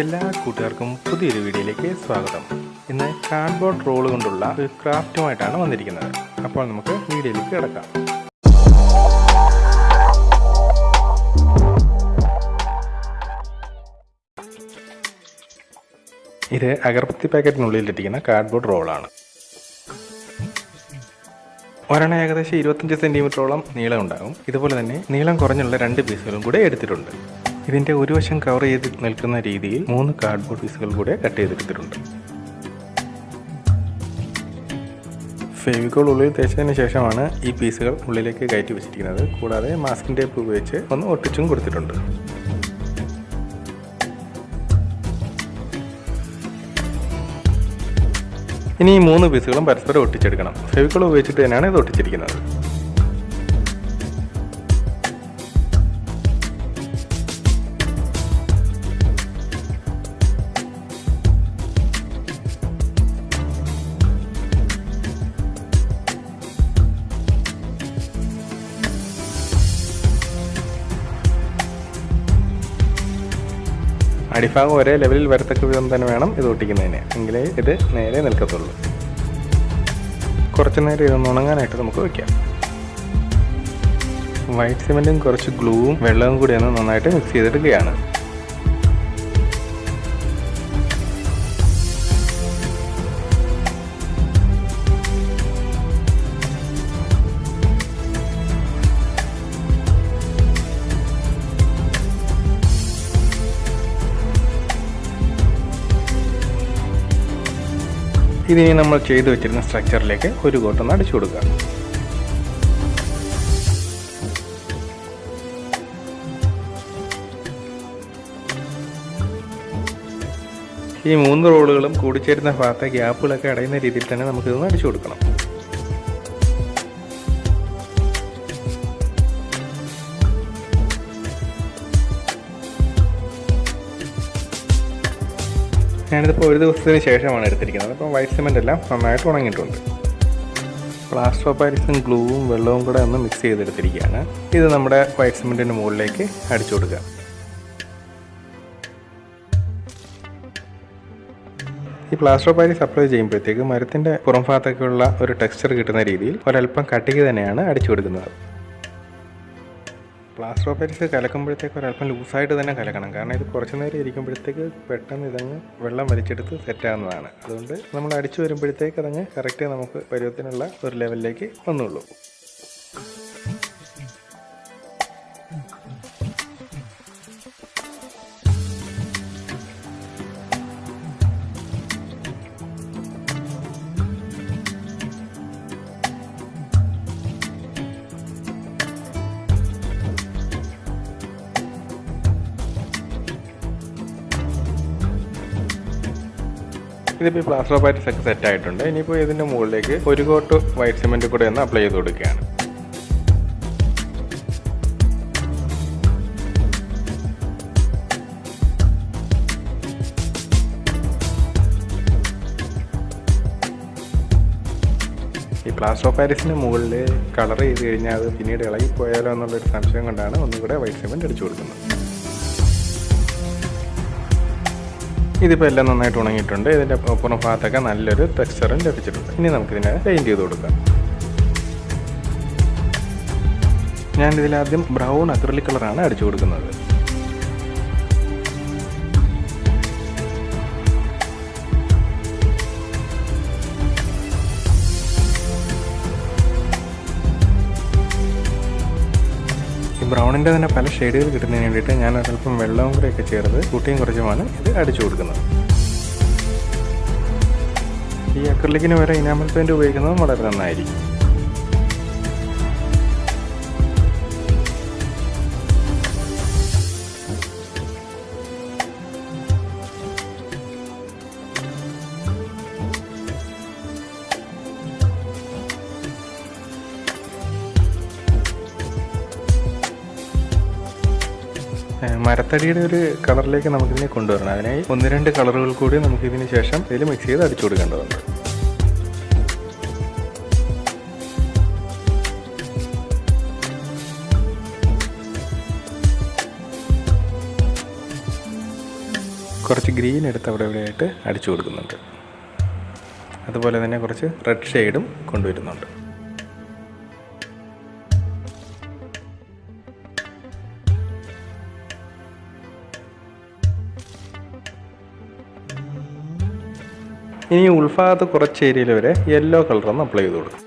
എല്ലാ കൂട്ടുകാർക്കും പുതിയൊരു വീഡിയോയിലേക്ക് സ്വാഗതം. ഇന്ന് കാർഡ്ബോർഡ് റോൾ കൊണ്ടുള്ള ഒരു ക്രാഫ്റ്റുമായിട്ടാണ് വന്നിരിക്കുന്നത്. അപ്പോൾ നമുക്ക് വീഡിയോയിലേക്ക് കിടക്കാം. ഇത് അഗർബത്തി പാക്കറ്റിനുള്ളിലിരിക്കുന്ന കാർഡ്ബോർഡ് റോളാണ്. ഒരെണ്ണം ഏകദേശം 25 സെൻറ്റിമീറ്ററോളം നീളം ഉണ്ടാകും. ഇതുപോലെ തന്നെ നീളം കുറഞ്ഞുള്ള 2 പീസുകളും കൂടെ എടുത്തിട്ടുണ്ട്. ഇതിൻ്റെ ഒരു വശം കവർ ചെയ്ത് നിൽക്കുന്ന രീതിയിൽ 3 കാർഡ്ബോർഡ് പീസുകൾ കൂടെ കട്ട് ചെയ്തെടുത്തിട്ടുണ്ട്. ഫെവിക്കോൾ ഉള്ളിൽ തേച്ചതിന് ശേഷമാണ് ഈ പീസുകൾ ഉള്ളിലേക്ക് കയറ്റി വെച്ചിരിക്കുന്നത്. കൂടാതെ മാസ്കിംഗ് ടേപ്പ് ഉപയോഗിച്ച് ഒന്ന് ഒട്ടിച്ചും കൊടുത്തിട്ടുണ്ട്. ഇനി ഈ 3 പീസുകളും പരസ്പരം ഒട്ടിച്ചെടുക്കണം. ഫെവിക്കോൾ ഉപയോഗിച്ചിട്ട് തന്നെയാണ് ഇത് ഒട്ടിച്ചിരിക്കുന്നത്. അടിഭാഗം ഒരേ ലെവലിൽ വരത്തക്ക വിധം തന്നെ വേണം ഇത് ഒട്ടിക്കുന്നതിന്, എങ്കിലേ ഇത് നേരെ നിൽക്കത്തുള്ളൂ. കുറച്ച് നേരം ഇതൊന്ന് ഉണങ്ങാനായിട്ട് നമുക്ക് വയ്ക്കാം. വൈറ്റ് സിമെൻറ്റും കുറച്ച് ഗ്ലൂവും വെള്ളവും കൂടി ഒന്ന് നന്നായിട്ട് മിക്സ് ചെയ്തെടുക്കുകയാണ്. ഇതിനി നമ്മൾ ചെയ്തു വെച്ചിരുന്ന സ്ട്രക്ചറിലേക്ക് ഒരു കോട്ടൊന്ന് അടിച്ചു കൊടുക്കുക. ഈ 3 റോളുകളും കൂടിച്ചേരുന്ന ഭാഗത്തെ ഗ്യാപ്പുകളൊക്കെ അടയുന്ന രീതിയിൽ തന്നെ നമുക്കിതൊന്ന് അടിച്ചു കൊടുക്കണം. ഞാനിതിപ്പോൾ ഒരു ദിവസത്തിന് ശേഷമാണ് എടുത്തിരിക്കുന്നത്. അപ്പോൾ വൈറ്റ് സിമെൻ്റ് എല്ലാം നന്നായിട്ട് ഉണങ്ങിയിട്ടുണ്ട്. പ്ലാസ്റ്റർ ഓഫ് പാരീസും ഗ്ലൂവും വെള്ളവും കൂടെ ഒന്ന് മിക്സ് ചെയ്തെടുത്തിരിക്കുകയാണ്. ഇത് നമ്മുടെ വൈറ്റ് സിമെൻറ്റിൻ്റെ മുകളിലേക്ക് അടിച്ചു കൊടുക്കുക. ഈ പ്ലാസ്റ്റർ ഓഫ് പാരീസ് അപ്ലൈ ചെയ്യുമ്പോഴത്തേക്ക് മരത്തിൻ്റെ പുറം ഭാഗത്തൊക്കെയുള്ള ഒരു ടെക്സ്ചർ കിട്ടുന്ന രീതിയിൽ ഒരല്പം കട്ടിക്ക് തന്നെയാണ് അടിച്ചു കൊടുക്കുന്നത്. പ്ലാസ്റ്റർ ഓഫ് പാരീസ് കലക്കുമ്പോഴത്തേക്ക് ഒരല്പം ലൂസായിട്ട് തന്നെ കലക്കണം. കാരണം ഇത് കുറച്ച് നേരം ഇരിക്കുമ്പോഴത്തേക്ക് പെട്ടെന്ന് ഇതങ്ങ് വെള്ളം വലിച്ചെടുത്ത് സെറ്റാകുന്നതാണ്. അതുകൊണ്ട് നമ്മൾ അടിച്ചു വരുമ്പോഴത്തേക്ക് അതങ്ങ് കറക്റ്റ് നമുക്ക് പരുവത്തിനുള്ള ഒരു ലെവലിലേക്ക് വന്നുള്ളൂ. ഇതിപ്പോൾ പ്ലാസ്റ്റർ ഓഫ് പാരീസ് ഒക്കെ സെറ്റ് ആയിട്ടുണ്ട്. ഇനിയിപ്പോൾ ഇതിൻ്റെ മുകളിലേക്ക് ഒരു കോട്ട് വൈറ്റ് സിമെൻറ്റ് കൂടെ ഒന്ന് അപ്ലൈ ചെയ്ത് കൊടുക്കുകയാണ്. ഈ പ്ലാസ്റ്റർ ഓഫ് പാരീസിന് മുകളിൽ കളർ ചെയ്ത് കഴിഞ്ഞാൽ അത് പിന്നീട് ഇളകിപ്പോയാലോ എന്നുള്ളൊരു സംശയം കൊണ്ടാണ് ഒന്നും കൂടെ വൈറ്റ് സിമെൻറ്റ് അടിച്ചു കൊടുക്കുന്നത്. ഇതിപ്പോൾ എല്ലാം നന്നായിട്ട് ഉണങ്ങിയിട്ടുണ്ട്. ഇതിൻ്റെ പുറം ഭാഗത്തൊക്കെ നല്ലൊരു ടെക്സ്ചറും ലഭിച്ചിട്ടുണ്ട്. ഇനി നമുക്കിതിനെ പെയിൻറ്റ് ചെയ്ത് കൊടുക്കാം. ഞാനിതിലാദ്യം ബ്രൗൺ അക്രിലിക് കളറാണ് അടിച്ചു കൊടുക്കുന്നത്. ബ്രൗണിൻ്റെ തന്നെ പല ഷെയ്ഡുകൾ കിട്ടുന്നതിന് വേണ്ടിയിട്ട് ഞാൻ ഒരല്പം വെള്ളവും കൂടെയൊക്കെ ചേർത്ത് കൂട്ടിയും കുറച്ചുമാണ് ഇത് അടിച്ചു കൊടുക്കുന്നത്. ഈ അക്രിലിക്കിന് വരെ ഇനാമൽ പെയിൻറ്റ് ഉപയോഗിക്കുന്നത് വളരെ നന്നായിരിക്കും. മരത്തടിയുടെ ഒരു കളറിലേക്ക് നമുക്കിതിനെ കൊണ്ടുവരണം. അതിനായി 1-2 കളറുകൾ കൂടി നമുക്കിതിന് ശേഷം ഇതിൽ മിക്സ് ചെയ്ത് അടിച്ചു കൊടുക്കേണ്ടതുണ്ട്. കുറച്ച് ഗ്രീൻ എടുത്ത് അവിടെ ഇവിടെയായിട്ട് അടിച്ചു കൊടുക്കുന്നുണ്ട്. അതുപോലെ തന്നെ കുറച്ച് റെഡ് ഷെയ്ഡും കൊണ്ടുവരുന്നുണ്ട്. ഇനി ഉൾഭാഗത്ത് കുറച്ച് ഏരിയയിൽ വരെ യെല്ലോ കളറൊന്ന് അപ്ലൈ ചെയ്ത് കൊടുക്കും.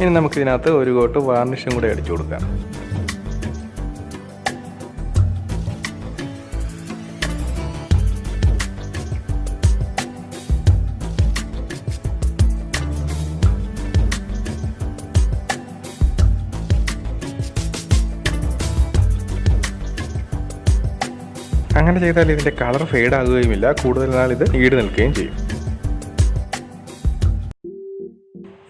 ഇനി നമുക്കിതിനകത്ത് ഒരു കോട്ട് വാർണിഷും കൂടെ അടിച്ചു കൊടുക്കാം. അങ്ങനെ ചെയ്താൽ ഇതിൻ്റെ കളർ ഫെയ്ഡ് ആകുകയുമില്ല, കൂടുതൽ നാൾ ഇത് ഈട് നിൽക്കുകയും ചെയ്യും.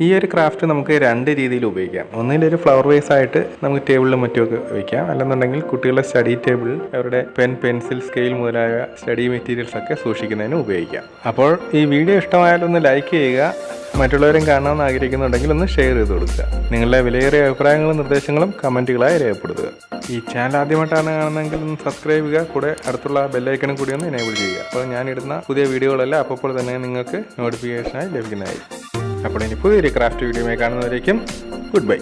ഈ ഒരു ക്രാഫ്റ്റ് നമുക്ക് രണ്ട് രീതിയിൽ ഉപയോഗിക്കാം. ഒന്നിലൊരു ഫ്ലവർ വേസ് ആയിട്ട് നമുക്ക് ടേബിളിലും മറ്റുമൊക്കെ വയ്ക്കാം. അല്ലെന്നുണ്ടെങ്കിൽ കുട്ടികളുടെ സ്റ്റഡി ടേബിൾ, അവരുടെ പെൻ, പെൻസിൽ, സ്കെയിൽ മുതലായ സ്റ്റഡി മെറ്റീരിയൽസ് ഒക്കെ സൂക്ഷിക്കുന്നതിന് ഉപയോഗിക്കാം. അപ്പോൾ ഈ വീഡിയോ ഇഷ്ടമായാലൊന്ന് ലൈക്ക് ചെയ്യുക. മറ്റുള്ളവരും കാണാമെന്ന് ആഗ്രഹിക്കുന്നുണ്ടെങ്കിൽ ഒന്ന് ഷെയർ ചെയ്ത് കൊടുക്കുക. നിങ്ങളുടെ വിലയേറിയ അഭിപ്രായങ്ങളും നിർദ്ദേശങ്ങളും കമൻറ്റുകളായി രേഖപ്പെടുത്തുക. ഈ ചാനൽ ആദ്യമായിട്ടാണ് കാണുന്നതെങ്കിൽ ഒന്ന് സബ്സ്ക്രൈബ് ചെയ്യുക. കൂടെ അടുത്തുള്ള ബെല്ലൈക്കണും കൂടി ഒന്ന് എനേബിൾ ചെയ്യുക. അപ്പോൾ ഞാനിടുന്ന പുതിയ വീഡിയോകളെല്ലാം അപ്പോൾ തന്നെ നിങ്ങൾക്ക് നോട്ടിഫിക്കേഷനായി ലഭിക്കുന്നതായിരിക്കും. അപ്പോൾ ഇനി പുതിയൊരു ക്രാഫ്റ്റ് വീഡിയോയുമായി കാണുന്നവരേക്കും ഗുഡ് ബൈ.